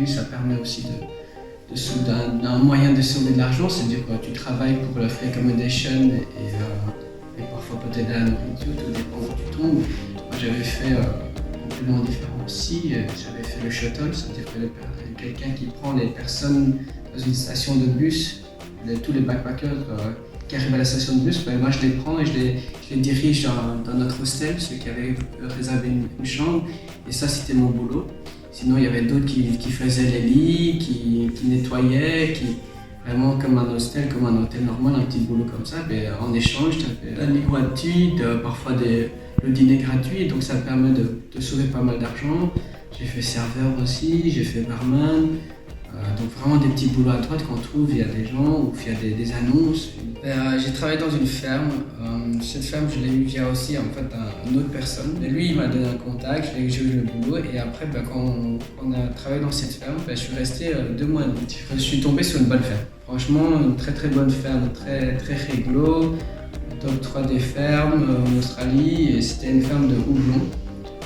ça permet aussi d'un moyen de sauver de l'argent, c'est-à-dire que tu travailles pour le free accommodation et parfois peut-être la nourriture, tout dépend où tu tombes. Moi j'avais fait complètement différent aussi, j'avais fait le shuttle, c'est-à-dire que quelqu'un qui prend les personnes dans une station de bus, tous les backpackers qui arrivent à la station de bus, ben moi je les prends et je les dirige dans notre hostel, ceux qui avaient réservé une chambre, et ça c'était mon boulot. Sinon il y avait d'autres qui faisaient les lits, qui nettoyaient, vraiment comme un hostel, comme un hôtel normal, un petit boulot comme ça. Ben, en échange, tu avais la nuit gratuite, parfois le dîner gratuit, donc ça permet de sauver pas mal d'argent. J'ai fait serveur aussi, j'ai fait barman. Donc vraiment des petits boulots à droite qu'on trouve via des gens ou via des annonces. J'ai travaillé dans une ferme. Cette ferme, je l'ai eu via aussi en fait une autre personne. Et lui, il m'a donné un contact, j'ai eu le boulot. Et après, quand on a travaillé dans cette ferme, je suis resté 2 mois et demi. Je suis tombé sur une bonne ferme. Franchement, une très très bonne ferme, très très réglo. Top 3 des fermes en Australie. Et c'était une ferme de houblon.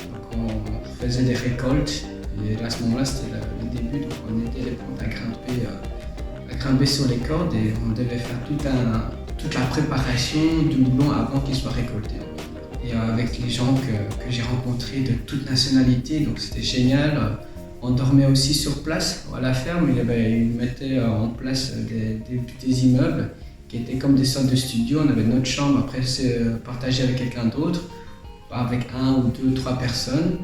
Donc on faisait des récoltes. Et à ce moment-là, c'était le début, donc on était les premiers à grimper sur les cordes et on devait faire toute la préparation du houblon avant qu'il soit récolté. Et avec les gens que j'ai rencontrés de toute nationalité, donc c'était génial. On dormait aussi sur place à la ferme, ils mettaient en place des immeubles qui étaient comme des sortes de studios. On avait notre chambre, après c'est partagé avec quelqu'un d'autre, avec 1 ou 2, 3 personnes.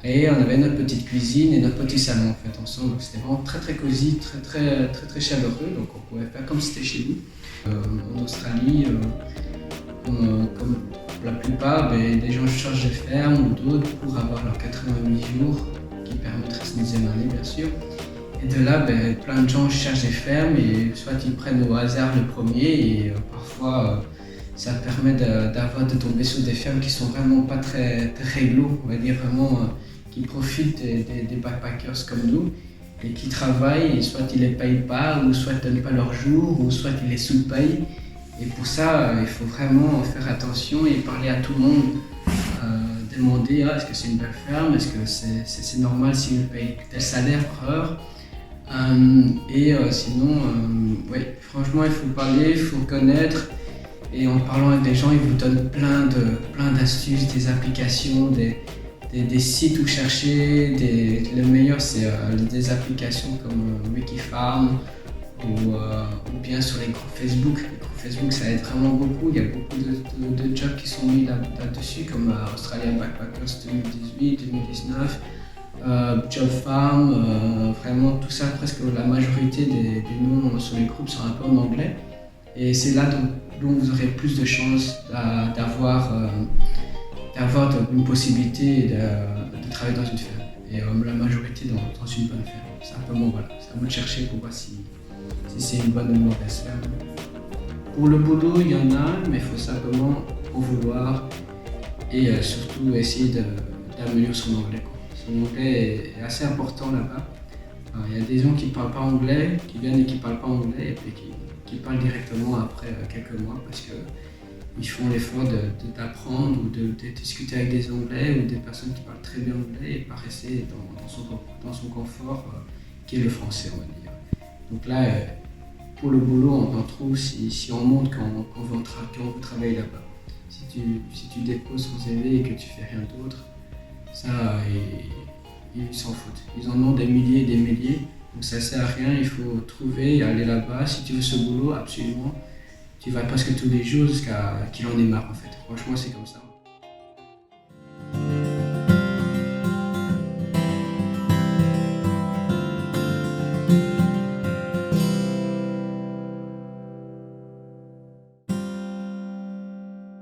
Et on avait notre petite cuisine et notre petit salon en fait ensemble. Donc c'était vraiment très très cosy, très chaleureux. Donc on pouvait faire comme si c'était chez nous. En Australie, comme la plupart, des gens changent de ferme ou d'autres pour avoir leurs 88 jours qui permettent la 6e année bien sûr. Et de là, plein de gens cherchent des fermes et soit ils prennent au hasard le premier et parfois ça permet de tomber sur des fermes qui sont vraiment pas très réglo, on va dire vraiment qui profitent des backpackers comme nous et qui travaillent et soit ils les payent pas ou soit ils donnent pas leur jour ou soit ils les sous-payent. Et pour ça, il faut vraiment faire attention et parler à tout le monde, demander est-ce que c'est une belle ferme, est-ce que c'est normal s'ils payent tel salaire par heure. Sinon, franchement, il faut parler, il faut connaître. Et en parlant avec des gens, ils vous donnent plein d'astuces, des applications, des sites où chercher. Le meilleur, c'est des applications comme Wikifarm ou bien sur les groupes Facebook. Les groupes Facebook, ça aide vraiment beaucoup. Il y a beaucoup de jobs qui sont mis là-dessus, comme Australian Backpackers 2018, 2019, Job Farm. Vraiment, tout ça, presque la majorité des noms sur les groupes sont un peu en anglais. Et c'est là dont vous aurez plus de chances d'avoir une possibilité de travailler dans une ferme. Et la majorité dans une bonne ferme. Simplement, voilà, c'est à vous de chercher pour voir si c'est une bonne ou une mauvaise ferme. Pour le boulot, il y en a, mais il faut simplement en vouloir et surtout essayer d'améliorer son anglais. Son anglais est assez important là-bas. Il y a des gens qui ne parlent pas anglais, qui viennent et qui ne parlent pas anglais, et puis qui parlent directement après quelques mois parce qu'ils font l'effort d'apprendre ou de discuter avec des Anglais ou des personnes qui parlent très bien anglais et pas rester dans son confort qui est le français, on va dire. Donc là, pour le boulot, on en trouve si on montre qu'on veut travailler là-bas. Si tu déposes ton CV et que tu fais rien d'autre, ça, ils s'en foutent. Ils en ont des milliers et des milliers. Donc ça sert à rien, il faut trouver et aller là-bas. Si tu veux ce boulot, absolument, tu vas presque tous les jours jusqu'à qu'il en ait marre en fait. Franchement, c'est comme ça.